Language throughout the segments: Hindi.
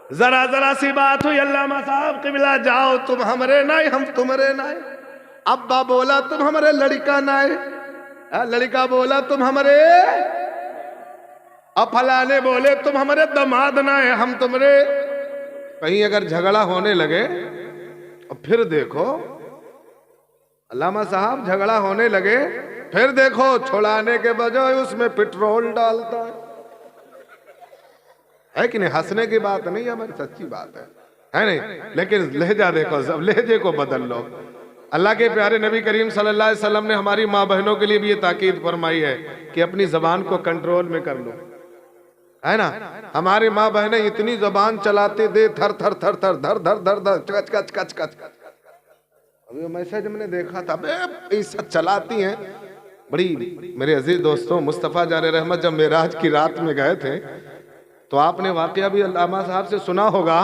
जरा जरा सी बात हुई, अल्लामा साहब क़िबला जाओ, तुम हमरे नाय हम तुम्हारे नाय। अब्बा बोला तुम हमारे लड़का नाय, लड़का बोला तुम हमारे, अब फलाने बोले तुम हमारे दामाद नाय, हम तुम्हारे। कहीं अगर झगड़ा होने लगे और फिर देखो अल्लामा साहब झगड़ा होने लगे, फिर देखो छुड़ाने के बजाय उसमें पेट्रोल डालता है कि नहीं? हंसने की बात नहीं है, हमारी सच्ची बात है नहीं? लेकिन लहजा देखो, सब लहजे को बदल लो। अल्लाह के प्यारे नबी करीम सल्लल्लाहु अलैहि वसल्लम ने हमारी माँ बहनों के लिए भी ये ताकीद फरमाई है कि अपनी जबान को कंट्रोल में कर लो, है ना? हमारी माँ बहनें इतनी जबान चलाते दे, थर थर थर थर धर धर धर धर कच कच कच कच। अभी मैसेज मैंने देखा था, ऐसा चलाती हैं बड़ी। मेरे अजीज दोस्तों, मुस्तफ़ा जान रहमत जब मेराज की रात में गए थे तो आपने वाकया भी अल्लामा साहब से सुना होगा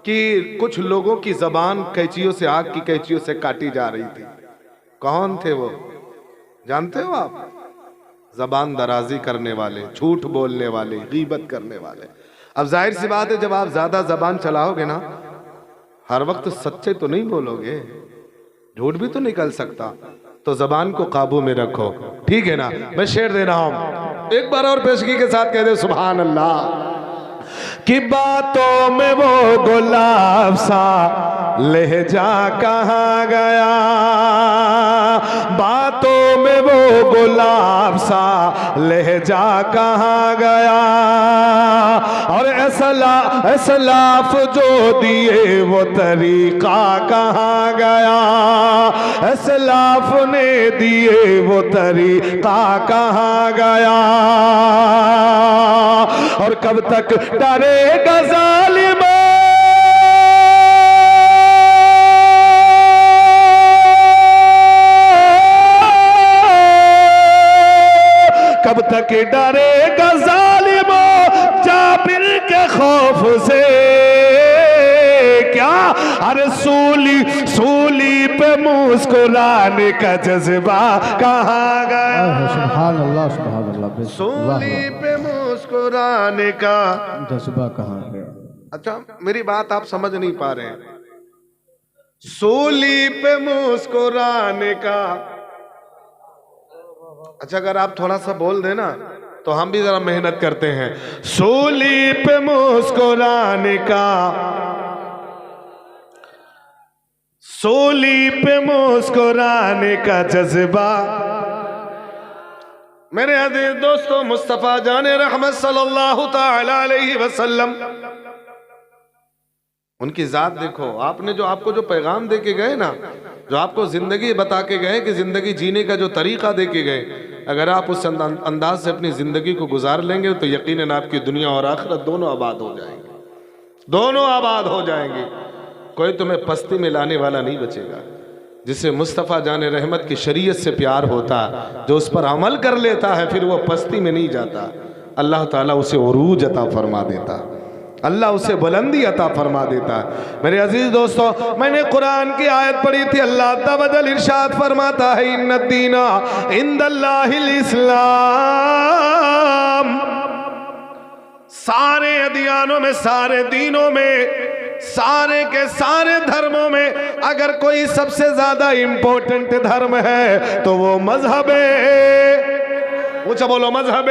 कि कुछ लोगों की जबान कैंचियों से, आग की कैंचियों से काटी जा रही थी। कौन थे वो, जानते हो आप? जबान दराजी करने वाले, झूठ बोलने वाले, गीबत करने वाले। अब जाहिर सी बात है, जब आप ज्यादा जबान चलाओगे ना, हर वक्त सच्चे तो नहीं बोलोगे, झूठ भी तो निकल सकता, तो जबान को काबू में रखो, ठीक है ना? मैं शेर दे रहा हूं, एक बार और पेशगी के साथ कह दे सुभान अल्लाह। कि बातों में वो गुलाब सा लहजा कहाँ गया, बातों में वो गुलाब सा लहजा कहाँ गया, और असलाफ जो दिए वो तरीका कहाँ गया, असलाफ ने दिए वो तरीका कहाँ गया, और कब तक डरेगा जालिम, कब तक डरेगा जालिम जाबिर के खौफ से, क्या? अरे सूली पे मुस्कुराने का जज्बा कहाँ गया, सुभान अल्लाह सुभान अल्लाह, सूली पे मुस्कुराने का जज्बा कहाँ गया। अच्छा, मेरी बात आप समझ नहीं पा रहे हैं। सूली पे मुस्कुराने का, अच्छा अगर आप थोड़ा सा बोल देना तो हम भी जरा मेहनत करते हैं। सूली पे मुस्कुराने का, सूली पे मुस्कुराने का जज्बा। मेरे अजीज दोस्तों, मुस्तफ़ा जाने रहमत सल्लल्लाहु ताला अलैहि वसल्लम, उनकी जात देखो। आपने जो, आपको जो पैगाम दे के गए ना, जो आपको जिंदगी बता के गए कि जिंदगी जीने का जो तरीका दे के गए, अगर आप उस अंदाज से अपनी जिंदगी को गुजार लेंगे तो यकीनन आपकी दुनिया और आखिरत दोनों आबाद हो जाएंगे, दोनों आबाद हो जाएंगे। कोई तुम्हें पस्ती में लाने वाला नहीं बचेगा। जिसे मुस्तफ़ा जाने रहमत की शरीयत से प्यार होता, जो उस पर अमल कर लेता है, फिर वो पस्ती में नहीं जाता। अल्लाह ताला उसे उरूज अता फरमा देता, अल्लाह उसे बुलंदी अता फरमा देता है। मेरे अजीज दोस्तों, मैंने कुरान की आयत पढ़ी थी, अल्लाह तबदल इरशाद फरमाता है, इन्नद्दीना इंदल्लाहिल इस्लाम। सारे अदियानों में, सारे दीनों में, सारे के सारे धर्मों में अगर कोई सबसे ज्यादा इंपॉर्टेंट धर्म है तो वो मजहब है, ऊंचा बोलो, मजहब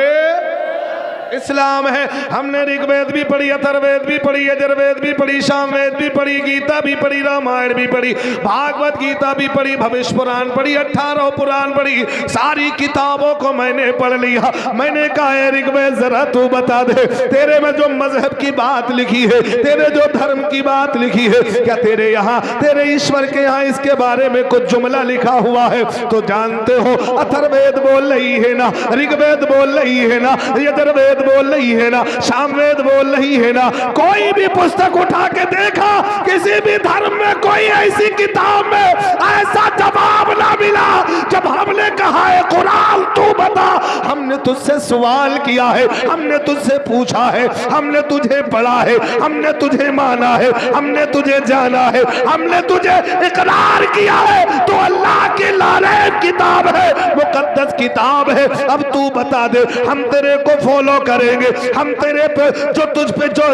इस्लाम है। हमने ऋग्वेद भी पढ़ी, अथर्ववेद भी पढ़ी, यजुर्वेद भी पढ़ी, सामवेद भी पढ़ी, गीता भी पढ़ी, रामायण भी पढ़ी, भागवत गीता भी पढ़ी, भविष्य पुराण पढ़ी, 18 पुराण पढ़ी। सारी किताबों को मैंने पढ़ लिया। मैंने कहा ऋग्वेद जरा तू बता दे, तेरे में जो मजहब की बात लिखी है, तेरे जो धर्म की बात लिखी है, क्या तेरे यहाँ, तेरे ईश्वर के यहाँ इसके बारे में कुछ जुमला लिखा हुआ है? तो जानते हो अथर्ववेद बोल रही है ना, ऋग्वेद बोल रही है ना, यजुर्वेद बोल रही है ना, सामवेद बोल रही है ना। कोई भी पुस्तक उठा के देखा, किसी भी धर्म में कोई ऐसी किताब में ऐसा जवाब ना मिला। जब हमने कहा है कुरान तू बता, हमने तुझसे सवाल किया है, हमने तुझसे पूछा है, हमने तुझे पढ़ा है, हमने तुझे माना है, हमने तुझे जाना है, हमने तुझे इकरार किया है, तो अल्लाह की लानत किताब है, मुकद्दस किताब है। अब तू बता दे, हम तेरे को फॉलो करेंगे। हम तेरे पे जो तुझ पे जो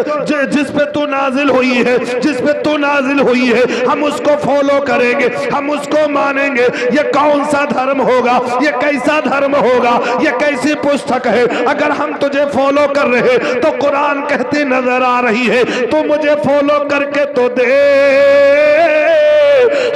जिस पे तू नाजिल हुई है, जिस पे तू नाजिल हुई है, हम उसको फॉलो करेंगे, हम उसको मानेंगे। ये कौन सा धर्म होगा, ये कैसा धर्म होगा, ये कैसी पुस्तक है? अगर हम तुझे फॉलो कर रहे तो कुरान कहती नजर आ रही है, तो मुझे फॉलो करके तो दे,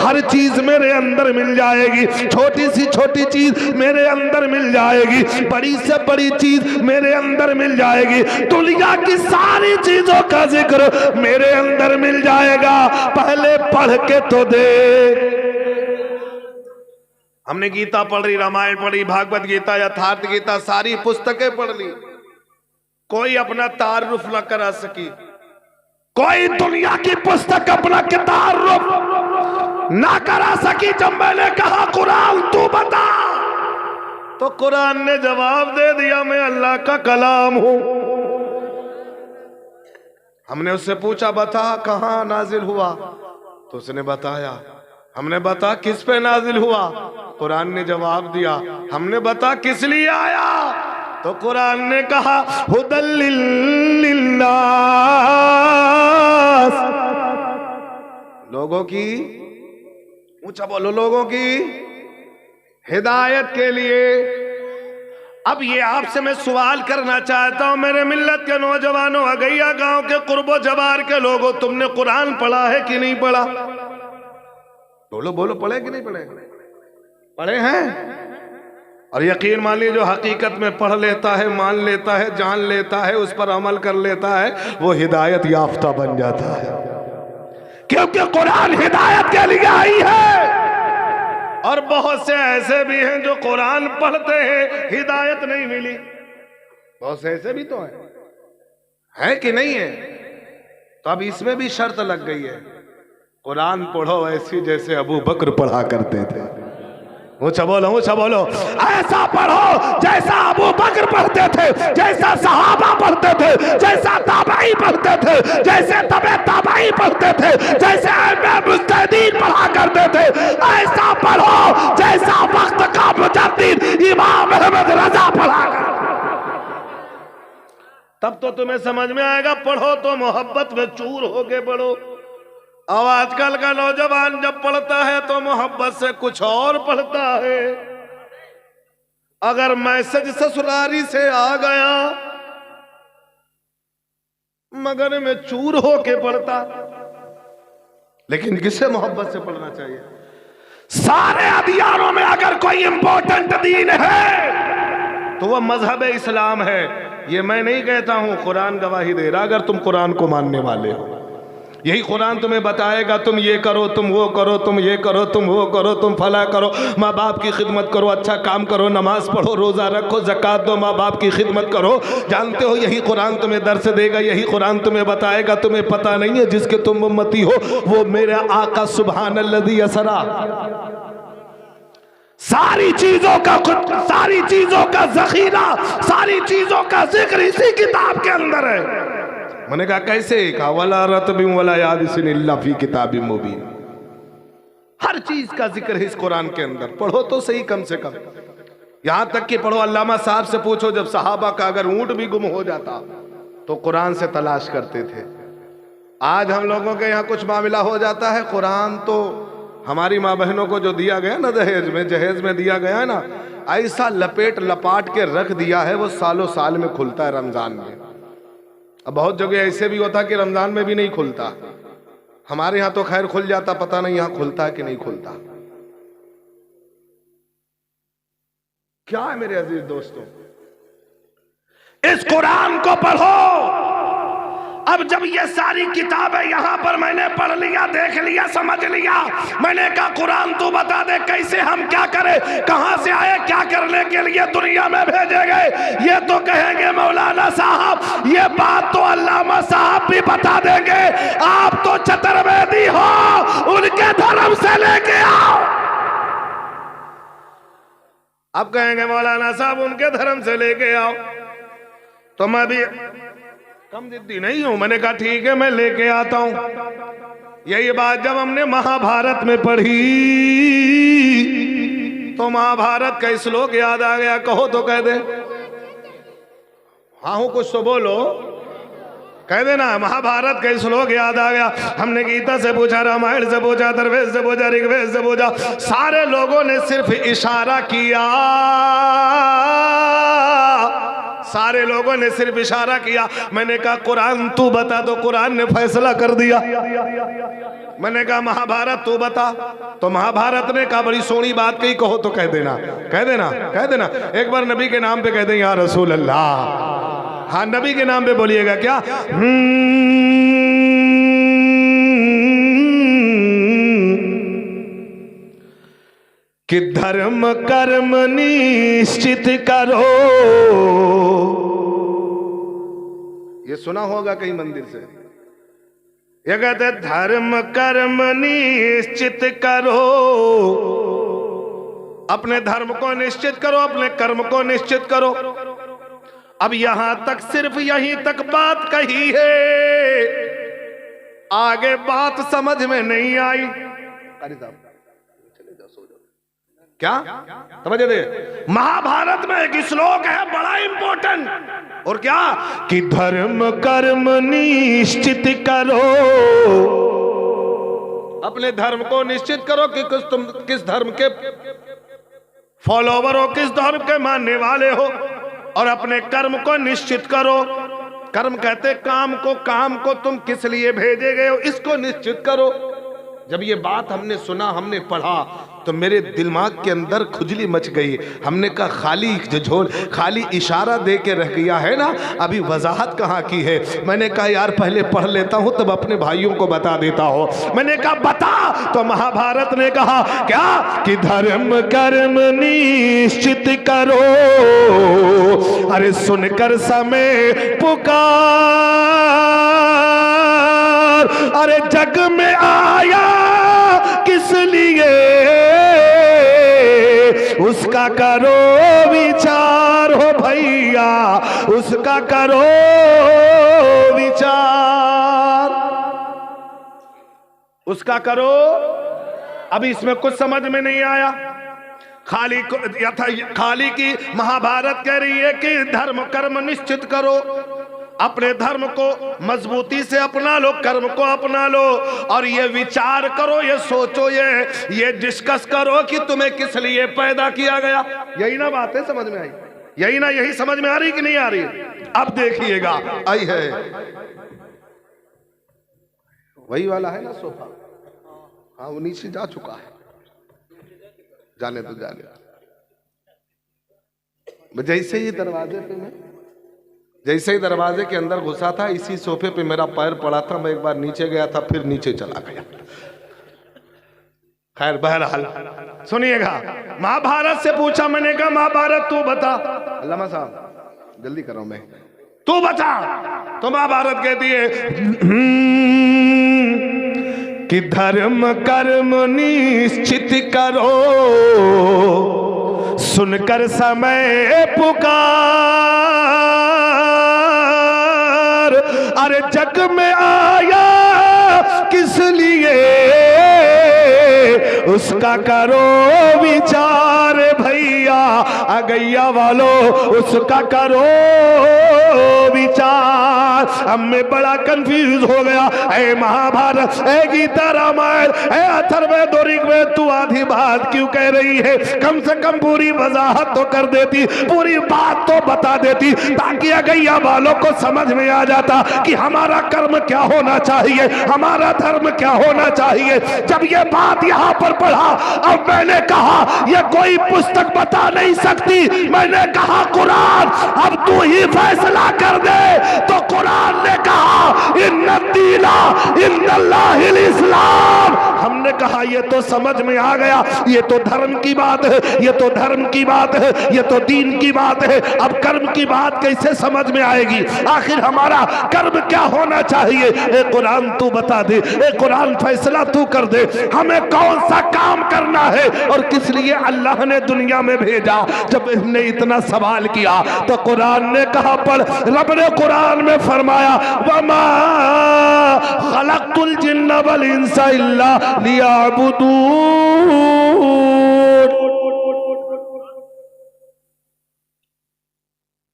हर चीज मेरे अंदर मिल जाएगी, छोटी सी छोटी चीज मेरे अंदर मिल जाएगी, बड़ी से बड़ी चीज मेरे अंदर मिल जाएगी, दुनिया की सारी चीजों का जिक्र मेरे अंदर मिल जाएगा। पहले पढ़ के तो दे। हमने गीता पढ़ ली, रामायण पढ़ी, भागवत गीता, यथार्थ गीता, सारी पुस्तकें पढ़ ली, कोई अपना तारुफ न करा सकी, कोई दुनिया की पुस्तक अपना तारुफ ना करा सकी। जब मैंने कहा कुरान तू बता, तो कुरान ने जवाब दे दिया, मैं अल्लाह का कलाम हूं। हमने उससे पूछा बता कहां नाजिल हुआ, तो उसने बताया। हमने बता किस पे नाजिल हुआ, कुरान ने जवाब दिया। हमने बता किस लिए आया, तो कुरान ने कहा हुदल लिन्नास, लोगों की, ऊंचा बोलो, लोगों की हिदायत के लिए। अब ये आपसे मैं सवाल करना चाहता हूं, मेरे मिल्लत के नौजवानों, अगैया गांव के कुर्बो जवार के लोगों, तुमने कुरान पढ़ा है कि नहीं पढ़ा? बोलो बोलो, पढ़े कि नहीं पढ़े? पढ़े हैं। और यकीन मानिए जो हकीकत में पढ़ लेता है, मान लेता है, जान लेता है, उस पर अमल कर लेता है, वो हिदायत याफ्ता बन जाता है, क्योंकि कुरान हिदायत के लिए आई है। और बहुत से ऐसे भी हैं जो कुरान पढ़ते हैं, हिदायत नहीं मिली। बहुत से ऐसे भी तो है कि नहीं है? तो अब इसमें भी शर्त लग गई है, कुरान पढ़ो ऐसी जैसे अबू बकर पढ़ा करते थे। ऊंचा बोलो, ऊंचा बोलो, ऐसा पढ़ो जैसा अबू बकर पढ़ते थे, जैसा सहाबा पढ़ते थे, जैसा ताबई पढ़ते थे, जैसे तबे ताबई पढ़ते थे, जैसे मुज्तहिदीन पढ़ा करते थे। ऐसा पढ़ो जैसा वक्त का मुजद्दिद इमाम अहमद रजा पढ़ा करते। तब तो तुम्हें समझ में आएगा, पढ़ो तो मोहब्बत में चूर होके पढ़ो। अब आजकल का नौजवान जब पढ़ता है तो मोहब्बत से कुछ और पढ़ता है। अगर मैसेज ससुरारी से आ गया मगर में चूर होके पढ़ता। लेकिन किसे मोहब्बत से पढ़ना चाहिए? सारे अदियानों में अगर कोई इंपॉर्टेंट दीन है तो वह मजहब इस्लाम है। ये मैं नहीं कहता हूं, कुरान गवाही दे रहा। अगर तुम कुरान को मानने वाले हो, यही कुरान तुम्हें बताएगा, तुम ये करो, तुम वो करो, तुम ये करो, तुम वो करो, तुम फला करो, माँ बाप की खिदमत करो, अच्छा काम करो, नमाज पढ़ो, रोज़ा रखो, ज़कात दो, माँ बाप की खिदमत करो। जानते हो यही कुरान तुम्हें दर्स देगा, यही कुरान तुम्हें बताएगा। तुम्हें पता नहीं है जिसके तुम उम्मती हो वो मेरे आका सुब्हानल्लज़ी असरा। सारी चीजों का ज़ख़ीरा, सारी चीजों का जिक्र इसी किताब के अंदर है। मैंने कहा कैसे? कहा वला रतबिन वला याबिसिन इल्ला फी किताबिन मुबीन। हर चीज का जिक्र है इस कुरान के अंदर। पढ़ो तो सही, कम से कम यहां तक कि पढ़ो। अल्लामा साहब से पूछो, जब सहाबा का अगर ऊंट भी गुम हो जाता तो कुरान से तलाश करते थे। आज हम लोगों के यहाँ कुछ मामला हो जाता है, कुरान तो हमारी माँ बहनों को जो दिया गया ना जहेज में दिया गया ना, ऐसा लपेट लपाट के रख दिया है, वो सालों साल में खुलता है रमजान में। अब बहुत जगह ऐसे भी होता कि रमजान में भी नहीं खुलता। हमारे यहाँ तो खैर खुल जाता, पता नहीं यहाँ खुलता है कि नहीं खुलता। क्या है मेरे अजीज दोस्तों, इस कुरान को पढ़ो। अब जब ये सारी किताबें यहाँ पर मैंने पढ़ लिया, देख लिया, समझ लिया, मैंने कहा कुरान तू बता दे कैसे हम क्या करें, कहां से आए, क्या करने के लिए दुनिया में भेजे गए। ये तो कहेंगे मौलाना साहब, ये बात तो अल्लामा साहब भी बता देंगे, आप तो चतुर्वेदी हो, उनके धर्म से लेके आओ। अब कहेंगे मौलाना साहब उनके धर्म से लेके आओ, तो मैं भी कम जिद्दी नहीं हूं। मैंने कहा ठीक है, मैं लेके आता हूं। यही बात जब हमने महाभारत में पढ़ी तो महाभारत का श्लोक याद आ गया, कहो तो कह दे। हाँ हूं, कुछ तो बोलो, कह देना। महाभारत का श्लोक याद आ गया। हमने गीता से पूछा, रामायण से पूछा, दरवेद से पूछा, ऋग्वेद से पूछा, सारे लोगों ने सिर्फ इशारा किया, सारे लोगों ने सिर्फ इशारा किया। मैंने कहा कुरान तू बता, तो कुरान ने फैसला कर दिया। मैंने कहा महाभारत तू बता, तो महाभारत ने कहा बड़ी सोहनी बात कही, कहो तो कह देना, कह देना, कह देना। एक बार नबी के नाम पे कह दें या रसूल अल्लाह। हाँ नबी के नाम पे बोलिएगा क्या? कि धर्म कर्म निश्चित करो। ये सुना होगा कहीं मंदिर से, ये कहते धर्म कर्म निश्चित करो, अपने धर्म को निश्चित करो, अपने कर्म को निश्चित करो। अब यहां तक सिर्फ यहीं तक बात कही है, आगे बात समझ में नहीं आई। क्या समझ दे? महाभारत में एक श्लोक है बड़ा इंपॉर्टेंट, और क्या कि धर्म कर्म निश्चित करो, अपने धर्म को निश्चित करो कि तुम किस धर्म के फॉलोवर हो, किस धर्म के मानने वाले हो, और अपने कर्म को निश्चित करो। कर्म कहते काम को तुम किस लिए भेजे गए हो, इसको निश्चित करो। जब ये बात हमने सुना, हमने पढ़ा, तो मेरे दिमाग के अंदर खुजली मच गई। हमने कहा खाली झोल, खाली इशारा दे के रह गया है ना, अभी वजाहत कहाँ की है। मैंने कहा यार पहले पढ़ लेता हूँ तब अपने भाइयों को बता देता हूँ। मैंने कहा बता, तो महाभारत ने कहा क्या कि धर्म कर्म निश्चित करो। अरे सुनकर समय पुकार, अरे जग में आया किस लिए, उसका करो विचार हो भैया, उसका करो विचार, उसका करो। अभी इसमें कुछ समझ में नहीं आया। खाली की महाभारत कह रही है कि धर्म कर्म निश्चित करो, अपने धर्म को मजबूती से अपना लो, कर्म को अपना लो, और ये विचार करो, ये सोचो, ये डिस्कस करो कि तुम्हें किस लिए पैदा किया गया। यही ना बात है, समझ में आई? यही ना, यही समझ में आ रही कि नहीं आ रही? अब देखिएगा, आई है वही वाला है ना सोफा, हाँ वो नीचे जा चुका है, जाने तो जाने। जैसे ही दरवाजे पे मैं जैसे ही दरवाजे के अंदर घुसा था, इसी सोफे पे मेरा पैर पड़ा था। मैं एक बार नीचे गया था, फिर नीचे चला गया। खैर बहरहाल सुनिएगा, महाभारत से पूछा, मैंने कहा महाभारत तू बता। अल्लामा साहब जल्दी करो, मैं तू बता। तो महाभारत कहती है कि धर्म कर्म निश्चित करो, सुनकर समय पुकार, अरे जग में आया किस लिए, उसका करो विचार भैया, अगैया वालों उसका करो विचार। अब मैं बड़ा कंफ्यूज हो गया। ऐ महाभारत, ऐ गीता रामायण, ऐ अथर्ववेद और ऋग्वेद, तू आधी बात क्यों कह रही है? कम से कम पूरी वजाहत तो कर देती, पूरी बात तो बता देती, ताकि अगैया वालों को समझ में आ जाता कि हमारा कर्म क्या होना चाहिए, हमारा धर्म क्या होना चाहिए। जब ये बात यहाँ पर पढ़ा, अब मैंने कहा ये कोई पुस्तक बता नहीं सकती। मैंने कहा कुरान, अब तू ही फैसला कर दे। तो कुरान ने कहा इन्नद्दीना इन्नल्लाहिल इस्लाम। हमने कहा ये तो समझ में आ गया, ये तो धर्म की बात है, ये तो धर्म की बात है, ये तो दीन की बात है। अब कर्म की बात कैसे समझ में आएगी? आखिर हमारा कर्म क्या होना चाहिए? ए कुरान तू बता दे, ए कुरान फैसला तू कर दे, हमें कौन सा काम करना है और किस लिए अल्लाह ने दुनिया में भेजा। जब हमने इतना सवाल किया तो कुरान ने कहा पढ़, रब ने कुरान में फरमाया वमा खलक़तुल जिन्ना वल इंसा इल्ला लियअबुदून।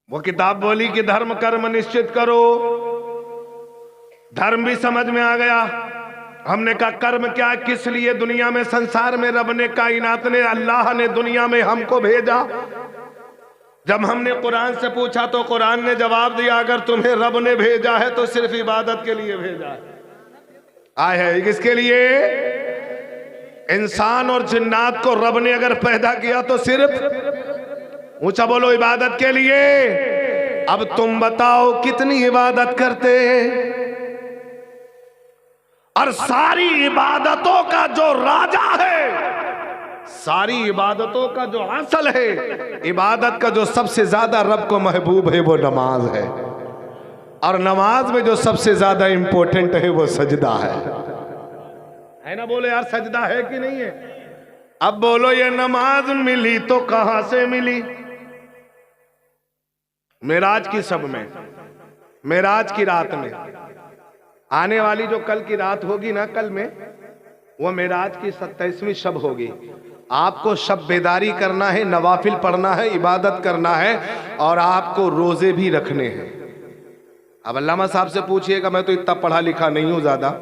वो किताब बोली कि धर्म कर्म निश्चित करो, धर्म भी समझ में आ गया। हमने कहा कर्म क्या, किस लिए दुनिया में, संसार में रब ने, कायनात ने, अल्लाह ने दुनिया में हमको भेजा। जब हमने कुरान से पूछा तो कुरान ने जवाब दिया, अगर तुम्हें रब ने भेजा है तो सिर्फ इबादत के लिए भेजा है। आए है किसके लिए? इंसान और जिन्नात को रब ने अगर पैदा किया तो सिर्फ, ऊंचा बोलो, इबादत के लिए। अब तुम बताओ कितनी इबादत करते? और सारी इबादतों का जो राजा है, सारी इबादतों का जो असल है, इबादत का जो सबसे ज्यादा रब को महबूब है वो नमाज है। और नमाज में जो सबसे ज्यादा इंपॉर्टेंट है वो सजदा है ना? बोलो यार, सजदा है कि नहीं है? अब बोलो, ये नमाज मिली तो कहां से मिली? मेराज की सब में, मेराज की रात में, आने वाली जो कल की रात होगी ना, कल में, वो मेराज की 27वीं शब होगी। आपको शब बेदारी करना है, नवाफिल पढ़ना है, इबादत करना है, और आपको रोजे भी रखने हैं। अब अल्लामा साहब से पूछिएगा, मैं तो इतना पढ़ा लिखा नहीं हूं ज्यादा,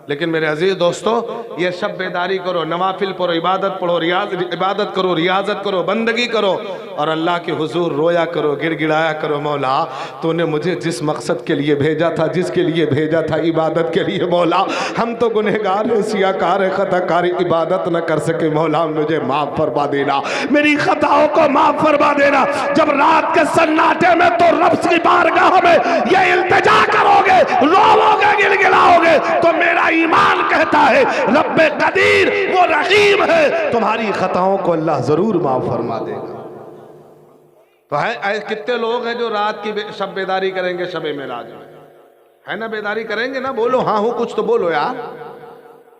लेकिन मेरे अजीज दोस्तों, ये शब बेदारी करो, नवाफिल पढ़ो, इबादत पढ़ो, इबादत करो, रियाजत करो, बंदगी करो, और अल्लाह के हुजूर रोया करो, गिड़गिड़ाया करो, मौला तूने मुझे जिस मकसद के लिए भेजा था, जिसके लिए भेजा था, इबादत के लिए, मौला हम तो गुनहगार हैं, सियाकार है, खताकार, इबादत न कर सके, मौला मुझे माफ फरमा देना, मेरी खताओं को माफ फरमा देना। जब रात के सन्नाटे में तो रब की बारगाह में ये इल्तिजा करोगे, रोओगे, गिड़गिड़ाओगे, तो मेरा ईमान कहता है रब्बे कदीर वो रहीम है, तुम्हारी खताओं को अल्लाह जरूर माफ फरमा देगा। तो है कितने लोग हैं जो रात की शब बेदारी करेंगे, शबे मेराज में, है ना? बेदारी करेंगे ना? बोलो हाँ हूं, कुछ तो बोलो यार।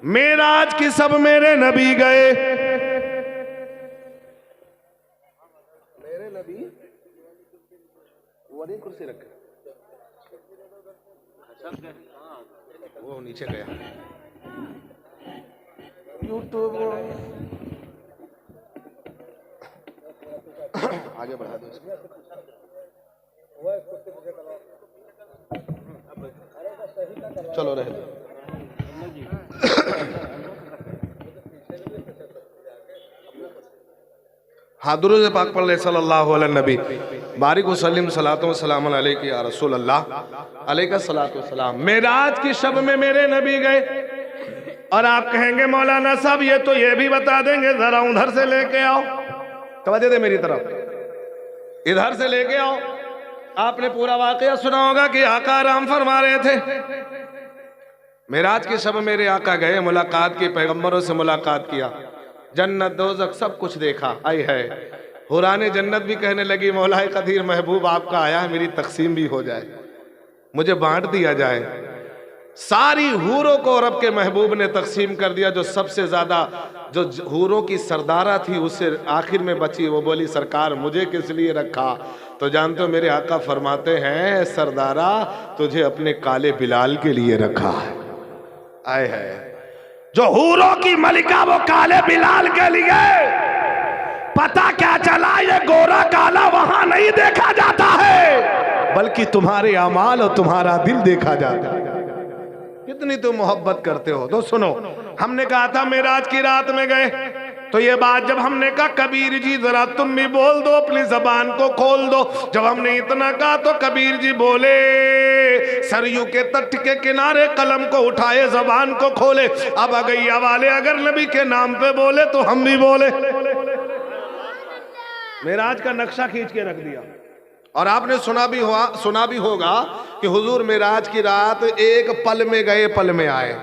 मेराज की सब मेरे नबी गए, मेरे नबी वो नहीं कुर्सी रखे, वो नीचे गया। यूट्यूब आगे बढ़ा दो इसको। चलो रहे दो। हाँ, दुरूद पाक पढ़ ले सल्लल्लाहु अलैहि नबी बारिक वसल्लम सलातो सलाम अलैहि या रसूल अल्लाह अलैका सलातो सलाम। मेराज की शब में मेरे नबी गए, और आप कहेंगे मौलाना साहब ये तो ये भी बता देंगे, जरा उधर से लेके आओ, तवज्जो दे मेरी तरफ, इधर से लेके आओ। आपने पूरा वाकया सुना होगा कि आका आराम फरमा रहे थे। मेराज की शब मेरे आका गए, मुलाकात की, पैगंबरों से मुलाकात किया, जन्नत दोज़ख सब कुछ देखा। आई है हुराने जन्नत भी कहने लगी मौलाए कदीर महबूब आपका आया है, मेरी तकसीम भी हो जाए, मुझे बांट दिया जाए। सारी हूरों को रब के महबूब ने तकसीम कर दिया। जो सबसे ज्यादा जो हूरों की सरदारा थी उससे आखिर में बची, वो बोली सरकार मुझे किस लिए रखा? तो जानते हो मेरे आका फरमाते हैं सरदारा तुझे अपने काले बिलाल के लिए रखा है। आए है जो हूरों की मलिका वो काले बिलाल के लिए। पता क्या चला, ये गोरा काला वहां नहीं देखा जाता है, बल्कि तुम्हारे अमाल और तुम्हारा दिल देखा जाता है। कितनी तुम मोहब्बत करते हो। तो सुनो, हमने कहा था मेराज की रात में गए, तो ये बात जब हमने कहा कबीर जी जरा तुम भी बोल दो, अपनी जबान को खोल दो। जब हमने इतना कहा तो कबीर जी बोले, सरयू के तट के किनारे कलम को उठाए, जबान को खोले। अब अगैया वाले अगर नबी के नाम पे बोले तो हम भी बोले। मेराज का नक्शा खींच के रख दिया। और आपने सुना भी होगा कि हुजूर मेराज की रात एक पल में गए पल में आए,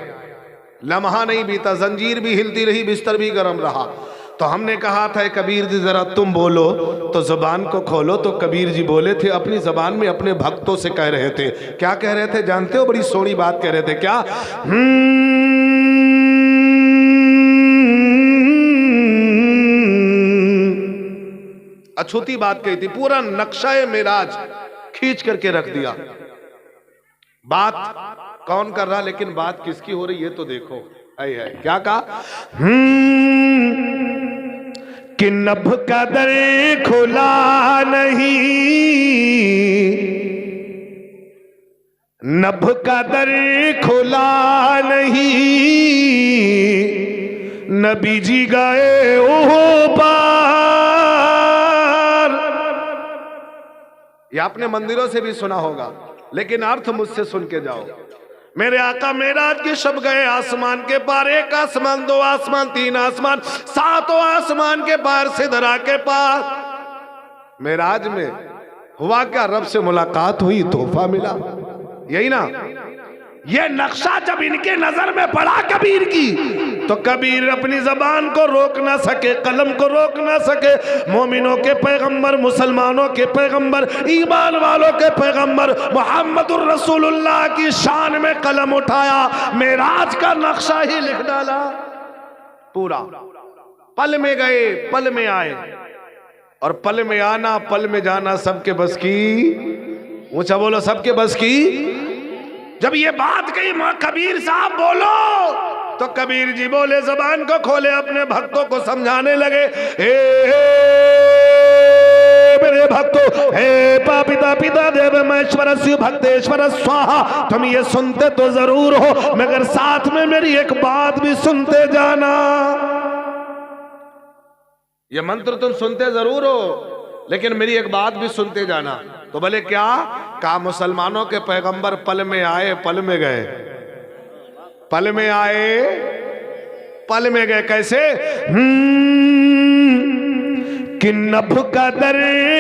लम्हा नहीं बीता, जंजीर भी हिलती रही, बिस्तर भी गर्म रहा। तो हमने कहा था कबीर जी जरा तुम बोलो, तो जबान को खोलो। तो कबीर जी बोले थे, अपनी जबान में अपने भक्तों से कह रहे थे। क्या कह रहे थे जानते हो? बड़ी सोनी बात कह रहे थे। क्या? अछूती बात कही थी। पूरा नक्शा मेराज खींच करके रख दिया। बात कौन कर रहा, लेकिन बात किसकी हो रही है तो देखो। आई है क्या कहा? कि नभ का दर खुला नहीं, नभ का दर खुला नहीं, नबी जी गए ओह पार। ये आपने मंदिरों से भी सुना होगा, लेकिन अर्थ मुझसे सुन के जाओ। मेरे आका मेराज की शब गए आसमान के पार, एक आसमान, दो आसमान, तीन आसमान, सातों आसमान के पार सिदरा के पार। मेराज में हुआ क्या? रब से मुलाकात हुई, तोहफा मिला, यही ना। ये नक्शा जब इनके नजर में पड़ा कबीर की, तो कबीर अपनी जबान को रोक ना सके, कलम को रोक ना सके। मोमिनों के पैगंबर, मुसलमानों के पैगंबर, ईमान वालों के पैगंबर मुहम्मदुर रसूलुल्लाह की शान में कलम उठाया, मेराज का नक्शा ही लिख डाला पूरा। पल में गए, पल में आए, और पल में आना, पल में जाना सबके बस की। ऊंचा बोलो, सबके बस की। जब ये बात कही कबीर साहब बोलो, तो कबीर जी बोले, जबान को खोले, अपने भक्तों को समझाने लगे। मेरे भक्तों, हे पिता पिता देव महेश्वर शिव भक्तेश्वर स्वाहा, तुम ये सुनते तो जरूर हो, मगर साथ में मेरी एक बात भी सुनते जाना। ये मंत्र तुम सुनते जरूर हो, लेकिन मेरी एक बात भी सुनते जाना। तो बोले क्या? कहा मुसलमानों के पैगंबर पल में आए, पल में गए। पल में आए, पल में गए। कैसे? कि नभ का दर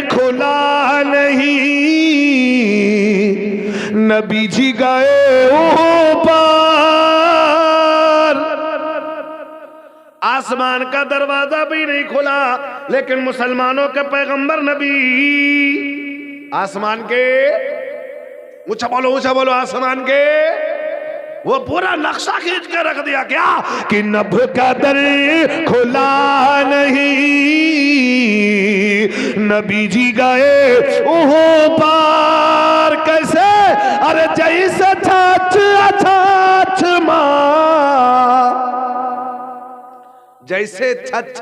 खुला नहीं, नबी जी गए ओह पार। आसमान का दरवाजा भी नहीं खुला, लेकिन मुसलमानों के पैगंबर नबी आसमान के, ऊंचा बोलो, ऊंचा बोलो, आसमान के, वो पूरा नक्शा खींच के रख दिया। क्या? कि नभ का दर खुला नहीं, नबी जी गए ओह पार। कैसे? अरे जैसे छाछ छाछ माँ, जैसे छछ,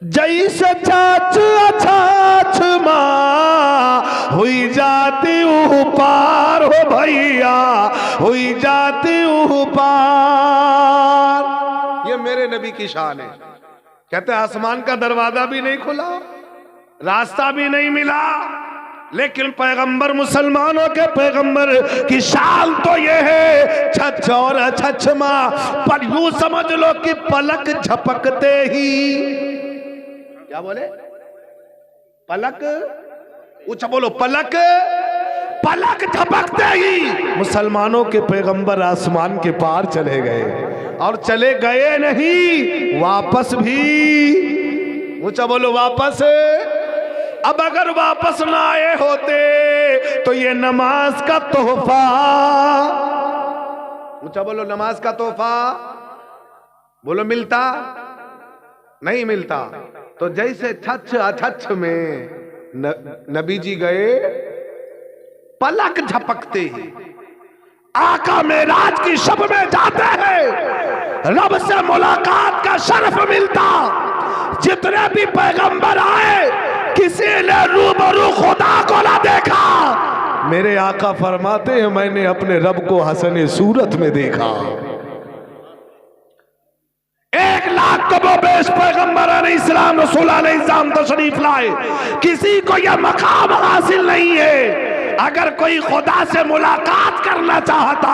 जैसे छाछ छाछ माँ हुई जाती पार हो भैया, हुई जाती पार। ये मेरे नबी की शान है। कहते आसमान का दरवाजा भी नहीं खुला, रास्ता भी नहीं मिला, लेकिन पैगंबर, मुसलमानों के पैगंबर की शान तो ये है, छछ और छछ माँ, पर यूं समझ लो कि पलक झपकते ही, क्या बोले? पलक, ऊंचा बोलो, पलक, पलक झपकते ही मुसलमानों के पैगंबर आसमान के पार चले गए। और चले गए नहीं, वापस भी, ऊंचा बोलो, वापस। अब अगर वापस ना आए होते तो ये नमाज का तोहफा, ऊंचा बोलो, नमाज का तोहफा बोलो, मिलता नहीं? मिलता। तो जैसे छछ अछछ में नबी जी गए, पलक झपकते ही आका मेराज की शब में जाते हैं, रब से मुलाकात का शर्फ मिलता। जितने भी पैगंबर आए, किसी ने रूबरू खुदा को ना देखा। मेरे आका फरमाते हैं, मैंने अपने रब को हसने सूरत में देखा। 1,00,000 कबो बेश पैगंबर इस्लाम रसूल अलैहिस्सलाम तशरीफ लाए, किसी को यह मकाम हासिल नहीं है। अगर कोई खुदा से मुलाकात करना चाहता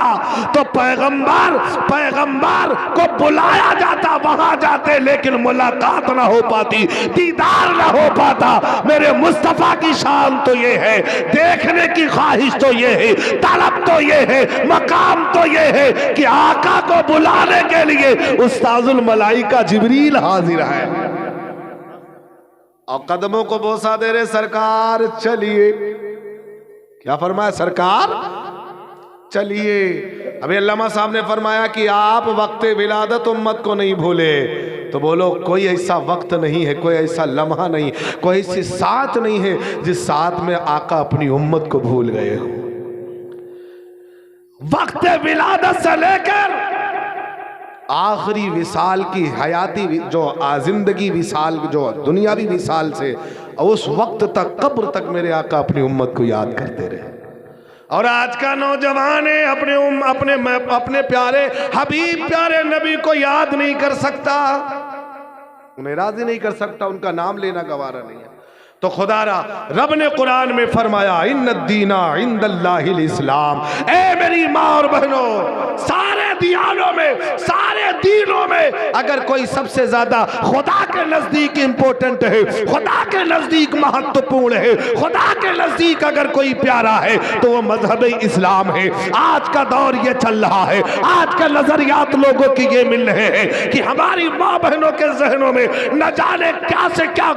तो पैगंबर को बुलाया जाता, वहां जाते, लेकिन मुलाकात ना हो पाती, दीदार ना हो पाता। मेरे मुस्तफा की शान तो ये है, देखने की ख्वाहिश तो ये है, तलब तो ये है, मकाम तो ये है कि आका को बुलाने के लिए उस्ताजुल मलाइका जिब्रील हाजिर है और कदमों को बोसा दे रहे, सरकार चलिए। क्या फरमाया? सरकार चलिए। अभी अल्लामा साहब ने फरमाया कि आप वक्त विलादत उम्मत को नहीं भूले, तो बोलो कोई ऐसा वक्त नहीं है, कोई ऐसा लम्हा नहीं, कोई ऐसी साथ नहीं है जिस साथ में आका अपनी उम्मत को भूल गए हो। वक्त विलादत से लेकर आखिरी विसाल की हयाती जो जिंदगी विसाल जो दुनियावी विसाल से उस वक्त तक कब्र तक मेरे आका अपनी उम्मत को याद करते रहे। और आज का नौजवान है अपने प्यारे हबीब प्यारे नबी को याद नहीं कर सकता, उन्हें राजी नहीं कर सकता, उनका नाम लेना गवारा नहीं है। तो खुदारा रब ने कुरान में फरमाया इन्नद्दीना इंदल्लाहिल इस्लाम। ए मेरी माँ और बहनों, सारे दियानों में सारे दीनों में अगर कोई सबसे ज्यादा खुदा के नजदीक इंपॉर्टेंट है, खुदा के नजदीक महत्वपूर्ण है, खुदा के नजदीक अगर कोई प्यारा है तो वो मजहब इस्लाम है। आज का दौर ये चल रहा है, आज के नजरियात लोगों की ये मिल रहे हैं कि हमारी माँ बहनों के जहनों में न जाने क्या से क्या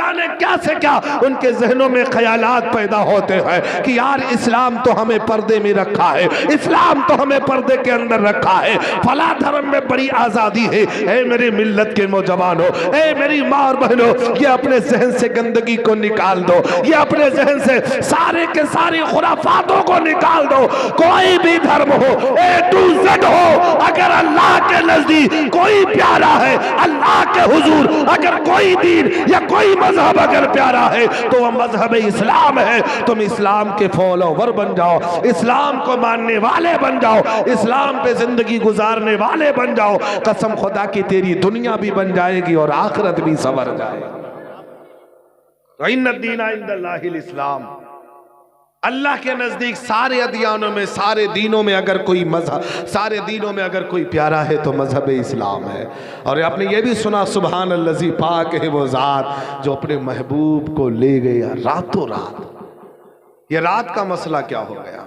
क्या से क्या उनके जहनों में ख्यालात पैदा होते हैं कि यार इस्लाम तो हमें पर्दे में रखा है, इस्लाम तो हमें पर्दे के अंदर रखा है, फला धर्म में बड़ी आजादी है। ए मेरी मिल्लत के नौजवानों, ए मेरी माँ और बहनों, ये अपने जहन से गंदगी को निकाल दो, ये अपने जहन से सारे के सारे खुराफातों को निकाल दो। कोई भी धर्म हो, ए टू जेड हो, अगर अल्लाह के नजदीक कोई प्यारा है, अल्लाह के हुजूर अगर कोई दीन या कोई मजहब अगर प्यारा है तो वह मजहब इस्लाम है। तुम इस्लाम के फॉलोवर बन जाओ, इस्लाम को मानने वाले बन जाओ, इस्लाम पे जिंदगी गुजारने वाले बन जाओ। कसम खुदा की तेरी दुनिया भी बन जाएगी और आखिरत भी संवर जाएगी। इन्नद्दीना इंदल्लाहिल इस्लाम। अल्लाह के नजदीक सारे अदियानों में सारे दीनों में अगर कोई मजहब सारे दीनों में अगर कोई प्यारा है तो मजहब इस्लाम है। और आपने ये भी सुना सुभान अल्लज़ी, पाक है वो ज़ात जो अपने महबूब को ले गया रातों रात। ये रात का मसला क्या हो गया?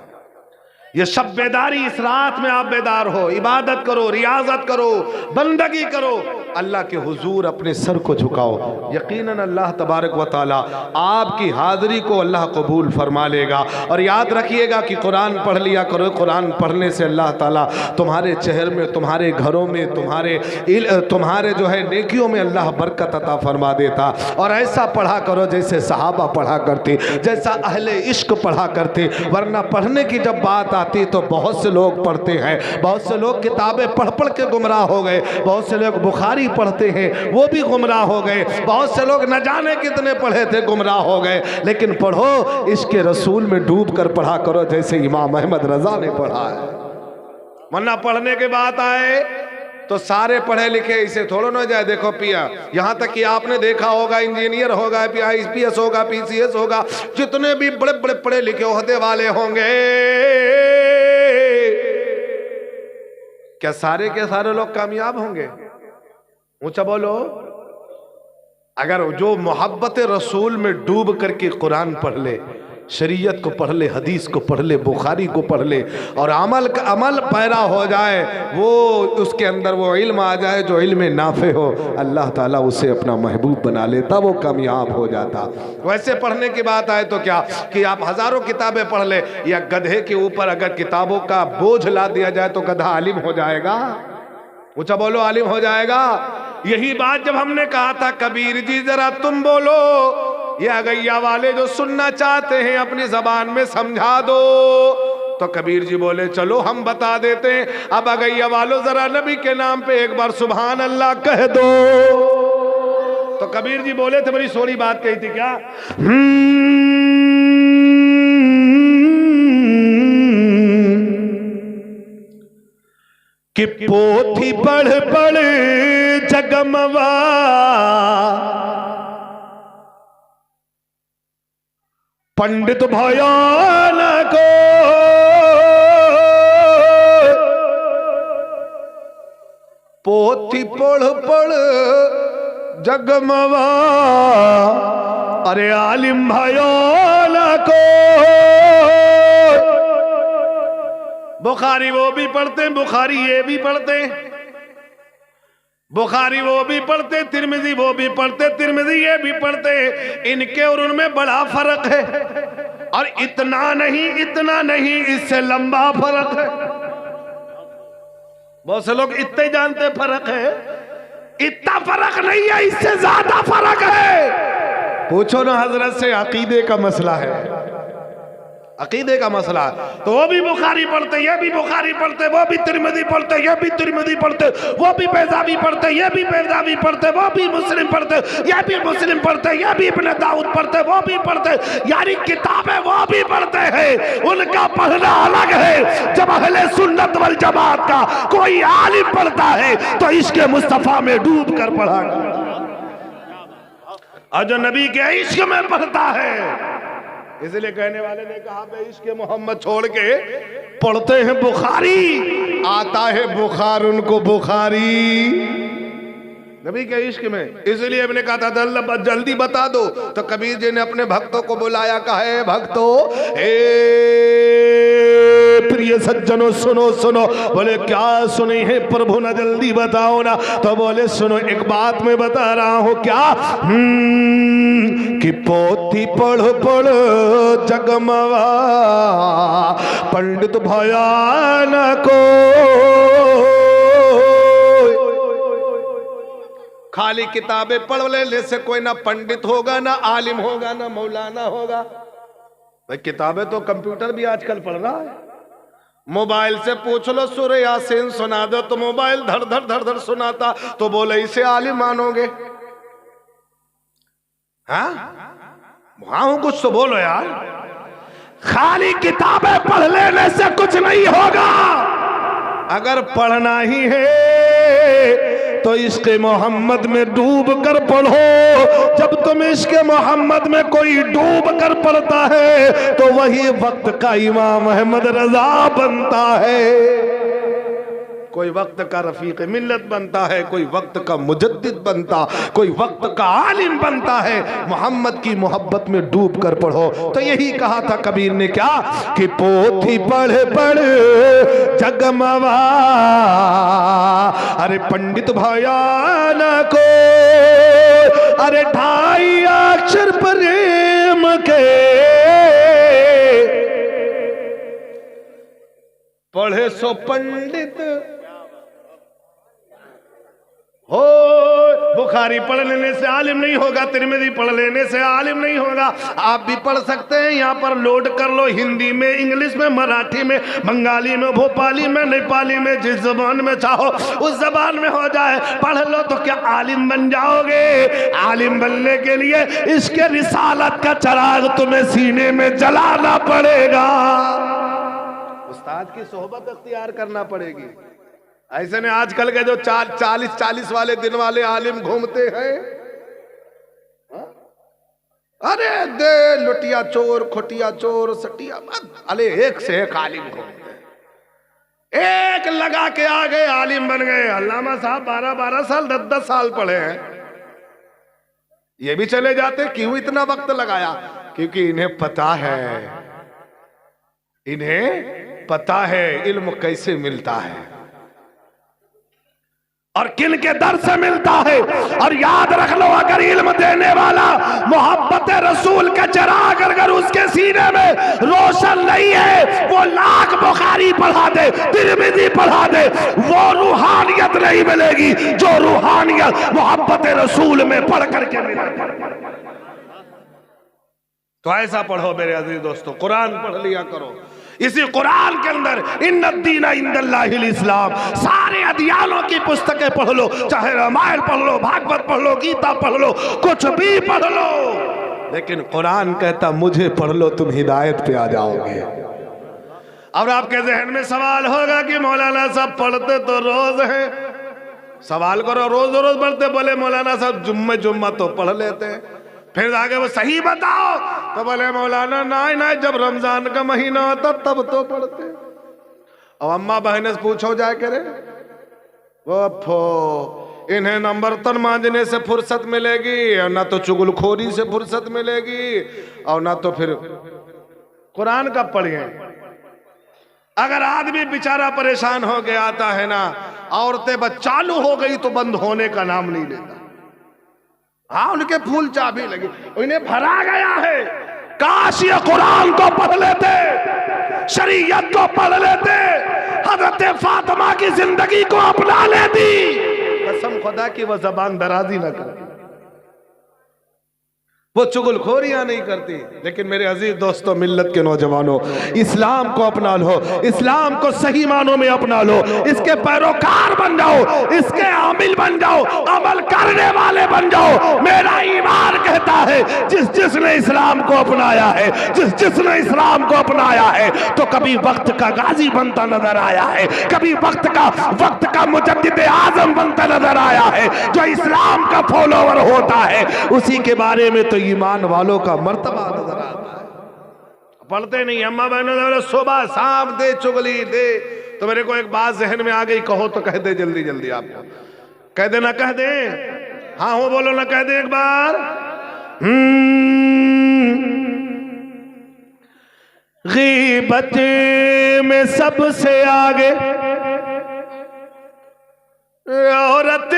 ये शब बेदारी, इस रात में आप बेदार हो, इबादत करो, रियाजत करो, बंदगी करो, अल्लाह के हुजूर अपने सर को झुकाओ। यकीनन अल्लाह तबारक व तआला आपकी हाजिरी को अल्लाह कबूल फरमा लेगा। और याद रखिएगा कि कुरान पढ़ लिया करो, कुरान पढ़ने से अल्लाह ताला तुम्हारे चेहरे में, तुम्हारे घरों में, तुम्हारे जो है नेकियों में अल्लाह बरकत अता फरमा देता। और ऐसा पढ़ा करो जैसे सहाबा पढ़ा करते, जैसा अहले इश्क पढ़ा करते। वरना पढ़ने की जब बात आती तो बहुत से लोग पढ़ते हैं, बहुत से लोग किताबें पढ़ पढ़ के गुमराह हो गए, बहुत से लोग बुखारी पढ़ते हैं वो भी गुमराह हो गए, बहुत से लोग न जाने कितने पढ़े थे गुमराह हो गए। लेकिन पढ़ो इसके रसूल में डूब कर पढ़ा करो जैसे इमाम अहमद रजा ने पढ़ा है। वरना पढ़ने के बाद आए तो सारे पढ़े लिखे इसे थोड़ा ना जाए। देखो पिया, यहाँ तक कि आपने देखा होगा इंजीनियर होगा, IPS होगा, PCS होगा, जितने भी बड़े बड़े पढ़े लिखे ओहदे वाले होंगे, क्या सारे के सारे लोग कामयाब होंगे? ऊंचा बोलो। अगर जो मोहब्बत रसूल में डूब करके कुरान पढ़ ले, शरीयत को पढ़ ले, हदीस को पढ़ ले, बुखारी को पढ़ ले और अमल पैदा हो जाए, वो उसके अंदर वो इल्म आ जाए जो इल्म नाफे हो, अल्लाह ताला उसे अपना महबूब बना लेता, वो कामयाब हो जाता। वैसे पढ़ने की बात आए तो क्या कि आप हजारों किताबें पढ़ ले, या गधे के ऊपर अगर किताबों का बोझ ला दिया जाए तो गधा आलिम हो जाएगा? ऊंचा बोलो, आलिम हो जाएगा। यही बात जब हमने कहा था कबीर जी जरा तुम बोलो, ये अगैया वाले जो सुनना चाहते हैं अपनी जबान में समझा दो, तो कबीर जी बोले चलो हम बता देते हैं। अब अगैया वालों जरा नबी के नाम पे एक बार सुभान अल्लाह कह दो। तो कबीर जी बोले थे, बड़ी सोरी बात कही थी क्या, कि पोथी पढ़ पढ़ जगमवा पंडित भयान को, पोथी पढ़ पढ़ जगमवा, अरे आलिम भयान को। बुखारी वो भी पढ़ते, बुखारी ये भी पढ़ते, बुखारी वो भी पढ़ते, तिरमिजी वो भी पढ़ते, तिरमिजी ये भी पढ़ते। इनके और उनमें बड़ा फर्क है, और इतना नहीं इससे लंबा फर्क है। बहुत से लोग इतने जानते फर्क है, इतना फर्क नहीं है, इससे ज्यादा फर्क है। पूछो ना हजरत से, अकीदे का मसला है। अकीदे का मसला है। तो वो भी बुखारी पढ़ते, ये भी बुखारी पढ़ते, वो भी तिरमिज़ी पढ़ते, ये भी तिरमिज़ी पढ़ते, वो भी बैज़ावी पढ़ते, ये भी बैज़ावी पढ़ते, वो भी मुस्लिम पढ़ते, ये भी मुस्लिम पढ़ते, ये भी इब्न दाऊद पढ़ते, वो भी पढ़ते, यानी किताबें वो भी पढ़ते हैं। उनका पढ़ना अलग है। जब अहले सुन्नत वल जमात का कोई आलिम पढ़ता है तो इश्क़ मुस्तफ़ा में डूब कर पढ़ा, और जो नबी के इश्क में पढ़ता है, इसलिए कहने वाले ने कहा बे इश्क मोहम्मद छोड़ के पढ़ते हैं बुखारी, आता है बुखार उनको बुखारी नबी के इश्क में। इसलिए अपने कहा था अल्लाह जल्दी बता दो, तो कबीर जी ने अपने भक्तों को बुलाया, कहा है भक्तों, प्रिय सज्जनों सुनो सुनो। बोले क्या सुनी है प्रभु ना, जल्दी बताओ ना। तो बोले सुनो, एक बात मैं बता रहा हूं, क्या कि पोथी पढ़ पढ़ जगमवा पंडित भयान को, खाली किताबें पढ़ लेने से कोई ना पंडित होगा, ना आलिम होगा, ना मौलाना होगा। भाई किताबें तो कंप्यूटर भी आजकल पढ़ रहा है। मोबाइल से पूछ लो सूरह यासीन सुना दो तो मोबाइल धड़ धड़ धड़ धड़ सुनाता, तो बोले इसे आलिम मानोगे? हाँ कुछ तो बोलो यार। खाली किताबें पढ़ लेने से कुछ नहीं होगा। अगर पढ़ना ही है तो इश्क़ मोहम्मद में डूब कर पढ़ो। जब तुम इश्क़ मोहम्मद में कोई डूब कर पढ़ता है तो वही वक्त का इमाम अहमद रजा बनता है। कोई वक्त का रफीक मिल्लत बनता है, कोई वक्त का मुजद्दिद बनता, कोई वक्त का आलिम बनता है। मोहम्मद की मोहब्बत में डूब कर पढ़ो। तो यही कहा था कबीर ने, क्या कि पोथी पढ़ पढ़ जगमवा, अरे पंडित भयान को, अरे ढाई अक्षर प्रेम के पढ़े सो पंडित हो। बुखारी पढ़ लेने से आलिम नहीं होगा, तिरमिज़ी पढ़ लेने से आलिम नहीं होगा। आप भी पढ़ सकते हैं, यहाँ पर लोड कर लो, हिंदी में, इंग्लिश में, मराठी में, बंगाली में, भोपाली में, नेपाली में, जिस जबान में चाहो उस जबान में हो जाए, पढ़ लो तो क्या आलिम बन जाओगे। आलिम बनने के लिए इसके रिसालत का चिराग तुम्हें सीने में जलाना पड़ेगा, उस्ताद की सोहबत अख्तियार करना पड़ेगी। ऐसे ने आजकल के जो 40 वाले दिन वाले आलिम घूमते हैं, अरे दे लुटिया चोर, खोटिया चोर, सटिया, अरे एक से एक आलिम घूमते हैं। एक लगा के आ गए आलिम बन गए। अल्लामा साहब 12-12 साल 10-10 साल पढ़े हैं, ये भी चले जाते। क्यों इतना वक्त लगाया? क्योंकि इन्हें पता है, इन्हें पता है इल्म कैसे मिलता है और किन के दर से मिलता है। और याद रख लो, अगर इल्म देने वाला मोहब्बत रसूल का चिराग अगर उसके सीने में रोशन नहीं है, वो लाख बुखारी पढ़ा दे, तिरमिज़ी पढ़ा दे, वो रूहानियत नहीं मिलेगी जो रूहानियत मोहब्बत रसूल में पढ़ करके मिलेगी। तो ऐसा पढ़ो मेरे अजीज दोस्तों, कुरान पढ़ लिया करो। इसी कुरान के अंदर इन्नद्दीना इंदल्लाहिल इस्लाम, सारे अदियानों की पुस्तकें पढ़ लो, चाहे रामायण पढ़ लो, भागवत पढ़ लो, गीता पढ़ लो, कुछ भी पढ़ लो, लेकिन कुरान कहता मुझे पढ़ लो, तुम हिदायत पे आ जाओगे। और आपके जहन में सवाल होगा कि मौलाना साहब पढ़ते तो रोज हैं, सवाल करो रोज रोज पढ़ते? बोले मौलाना साहब जुम्मा तो पढ़ लेते हैं। फिर आगे वो सही बताओ, तो बोले मौलाना ना जब रमजान का महीना होता तब तो पढ़ते। अब अम्मा बहने से पूछो जाए करे, वो इन्हें ना बर्तन मांजने से फुर्सत मिलेगी, और ना तो चुगलखोरी से फुर्सत मिलेगी, और ना तो फिर कुरान कब पढ़िए। अगर आदमी बेचारा परेशान हो गया आता है ना, औरतें बस चालू हो गई तो बंद होने का नाम नहीं लेता। हाँ, उनके फूल चाबी लगी, उन्हें भरा गया है। काश ये कुरान को पढ़ लेते, शरीयत को पढ़ लेते, हजरत फातिमा की जिंदगी को अपना लेती, कसम खुदा की वो जबान दराजी न कर। वो चुगलखोरियां नहीं करती। लेकिन मेरे अजीज दोस्तों, मिल्लत के नौजवानों, इस्लाम को अपना लो, इस्लाम को सही मानों में अपना लो, इसके पैरोकार बन जाओ, इसके आमिल बन जाओ, अमल करने वाले बन जाओ। मेरा ईमान कहता है जिसने इस्लाम को अपनाया है, जिसने इस्लाम को अपनाया है, तो कभी वक्त का गाजी बनता नजर आया है, कभी वक्त का मुजद्दिद आजम बनता नजर आया है। जो इस्लाम का फॉलोवर होता है उसी के बारे में तो ईमान वालों का मर्तबा नजर आता है। पढ़ते नहीं अम्मा बहनों, सुबह शाम दे चुगली दे। तो मेरे को एक बात जहन में आ गई, कहो तो कह दे जल्दी जल्दी। आपको कह दे ना कह दे, हाँ हो बोलो ना कह दे एक बार। गीबत में सबसे आगे औरत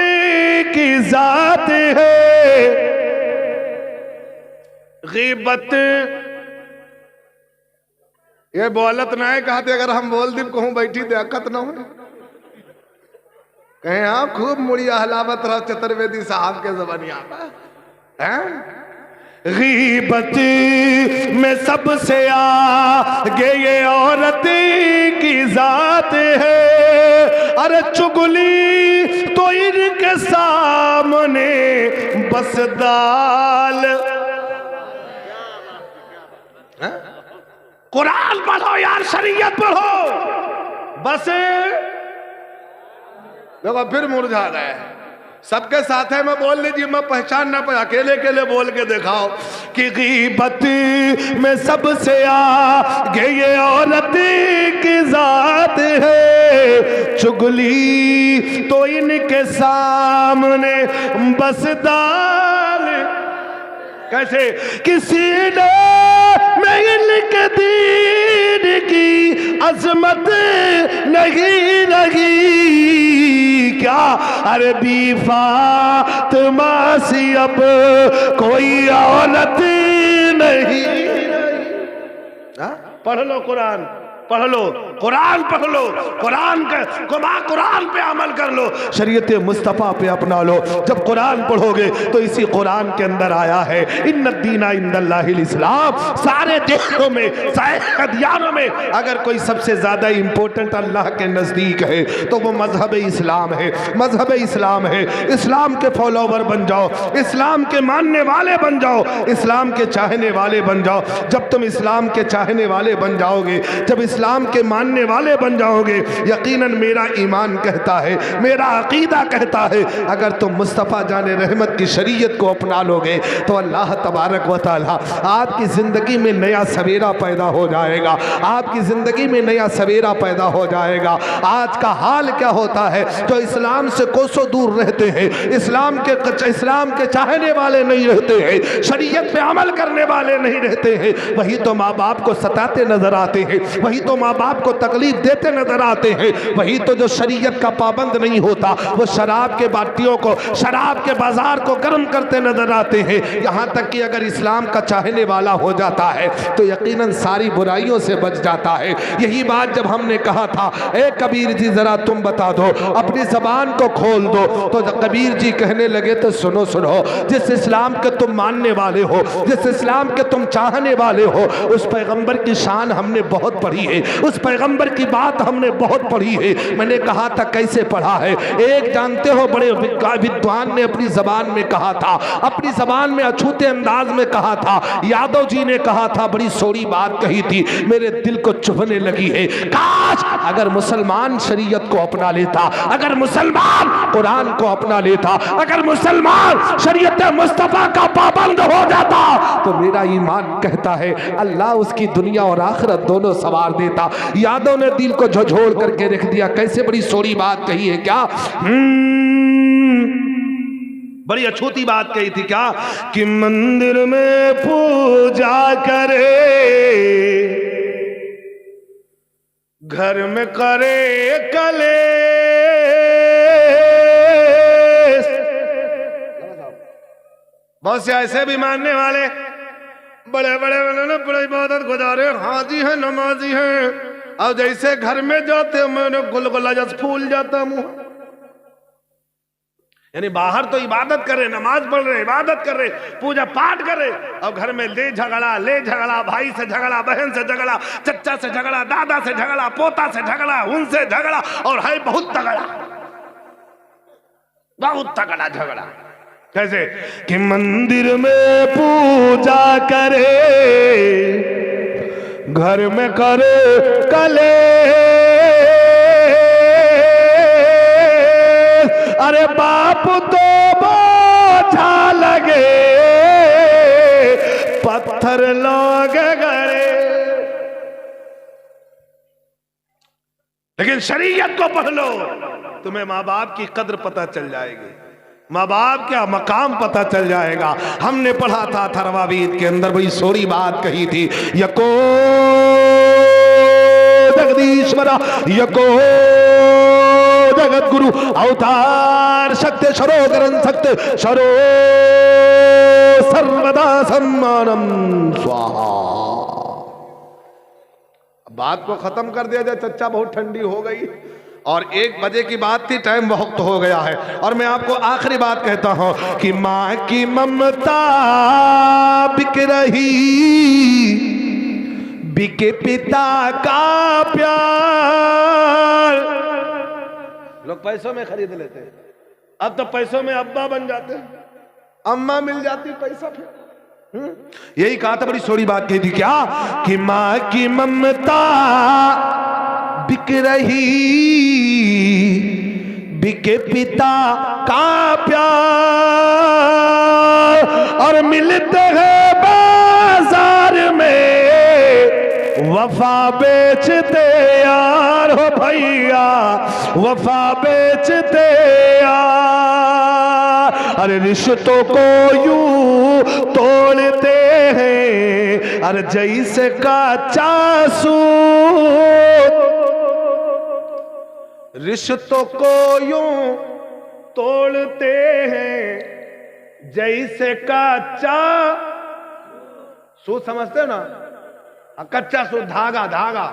की जात है। गीबत ये बोलत ना है, कहते अगर हम बोल दी कहूं बैठी दिक्कत ना हो, कहें हाँ खूब मुड़िया हलावत रहो चतुर्वेदी साहब के जबानिया है। गीबत में सबसे आगे ये औरत की जात है। अरे चुगली तो इनके सामने बस दाल। कुरान पढ़ो यार, शरीयत पढ़ो, बस देखो फिर मुरझा गए। सबके साथ है, मैं बोल लीजिए, मैं पहचान ना पाए, अकेले अकेले बोल के दिखाओ कि गीबत में सबसे आगे ये औरत की जात है। चुगली तो इनके सामने बस दाल। कैसे? किसी ने में इनके दीन की अजमत नहीं लगी क्या? अरे बी फातिमा सी अब कोई औरत नहीं। पढ़ लो कुरान, पढ़ लो कुरान, पढ़ लो कुरान पे अमल कर लो, शरीयत मुस्तफ़ा पे अपना लो। जब कुरान पढ़ोगे तो इसी कुरान के अंदर आया है इन्ना दीना इंदल्लाहिल इस्लाम। सारे देशों में, सारे अदियानों में अगर कोई सबसे ज्यादा इंपॉर्टेंट अल्लाह के नजदीक है तो वो मजहब इस्लाम है। मजहब इस्लाम है। इस्लाम के फॉलोवर बन जाओ, इस्लाम के मानने वाले बन जाओ, इस्लाम के चाहने वाले बन जाओ। जब तुम इस्लाम के चाहने वाले बन जाओगे, जब इस्लाम के मानने वाले बन जाओगे, यकीनन मेरा ईमान कहता है, मेरा अकीदा कहता है, अगर तुम मुस्तफ़ा जाने रहमत की शरीयत को अपना लोगे तो अल्लाह तबारक व तआला आपकी ज़िंदगी में नया सवेरा पैदा हो जाएगा। आपकी ज़िंदगी में नया सवेरा पैदा हो जाएगा। आज का हाल क्या होता है? जो इस्लाम से कोसों दूर रहते हैं, इस्लाम के चाहने वाले नहीं रहते हैं, शरीयत पे अमल करने वाले नहीं रहते हैं, वही तो माँ बाप को सताते नजर आते हैं, वही तो माँ बाप को तकलीफ देते नजर आते हैं, वही तो जो शरीयत का पाबंद नहीं होता वो शराब के बाटियों को, शराब के बाजार को गर्म करते नजर आते हैं। यहाँ तक कि अगर इस्लाम का चाहने वाला हो जाता है तो यकीनन सारी बुराइयों से बच जाता है। यही बात जब हमने कहा था, ए कबीर जी जरा तुम बता दो, अपनी जबान को खोल दो, तो जब कबीर जी कहने लगे तो सुनो सुनो, जिस इस्लाम के तुम मानने वाले हो, जिस इस्लाम के तुम चाहने वाले हो, उस पैगंबर की शान हमने बहुत पढ़ी है, उस पैगंबर की बात हमने बहुत पढ़ी है। मैंने कहा था कैसे पढ़ा है? एक जानते हो बड़े विद्वान ने अपनी जबान में कहा था, अपनी जबान में अछूते अंदाज में कहा था, यादव जी ने कहा था, बड़ी सोड़ी बात कही थी, मेरे दिल को चुभने लगी है। काश अगर मुसलमान शरीयत को अपना लेता, अगर मुसलमान कुरान को अपना लेता, अगर मुसलमान शरीयत मुस्तफा का पाबंद हो जाता तो मेरा ईमान कहता है अल्लाह उसकी दुनिया और आखिरत दोनों सवार देता। यादव ने दिल को झोझोड़ करके रख दिया। कैसे बड़ी सोड़ी बात कही है क्या? बड़ी अछूती बात कही थी क्या? कि मंदिर में पूजा करे, घर में करे कले। बहुत से ऐसे भी मानने वाले बड़े बड़े इबादत गुजारे, हाजी है, नमाजी है, और जैसे घर में जाते मैंने गुलगुला जस फूल जाता मुंह। यानी बाहर तो इबादत कर रहे, नमाज पढ़ रहे, इबादत कर रहे, पूजा पाठ कर रहे, और घर में ले झगड़ा, भाई से झगड़ा, बहन से झगड़ा, चच्चा से झगड़ा, दादा से झगड़ा, पोता से झगड़ा, उनसे झगड़ा, और है बहुत तगड़ा, बहुत तगड़ा झगड़ा। कैसे कि मंदिर में पूजा करे, घर में करे कले, अरे बाप तो बोझा लगे, पत्थर लोग गड़े। लेकिन शरीयत को पढ़ लो, तुम्हें माँ बाप की कद्र पता चल जाएगी, माँ बाप क्या मकाम पता चल जाएगा। हमने पढ़ा था थरवावीद के अंदर बड़ी सोरी बात कही थी, यको जगदीश्वरा यको जगत गुरु अवतार शक्ति शरोकरन शक्ति शरो सर्वदा सम्मानम स्वाहा। बात को खत्म कर दिया जाए, चच्चा बहुत ठंडी हो गई और 1 बजे की बात थी, टाइम बहुत हो गया है। और मैं आपको आखिरी बात कहता हूं कि मां की ममता बिक रही, बिके पिता का प्यार। लोग पैसों में खरीद लेते हैं, अब तो पैसों में अब्बा बन जाते हैं, अम्मा मिल जाती पैसा फिर। यही कहा था, बड़ी सोरी बात कही थी क्या कि मां की ममता बिक रही, बिके पिता का प्यार, और मिलते हैं बाजार में वफा बेचते यार, हो भैया वफा बेचते यार। अरे रिश्तों को यूं तोड़ते हैं, अरे जैसे कच्चा सूत, रिश्तों को यूं तोड़ते हैं जैसे कच्चा सूत। समझते हो ना, कच्चा सूत, धागा धागा।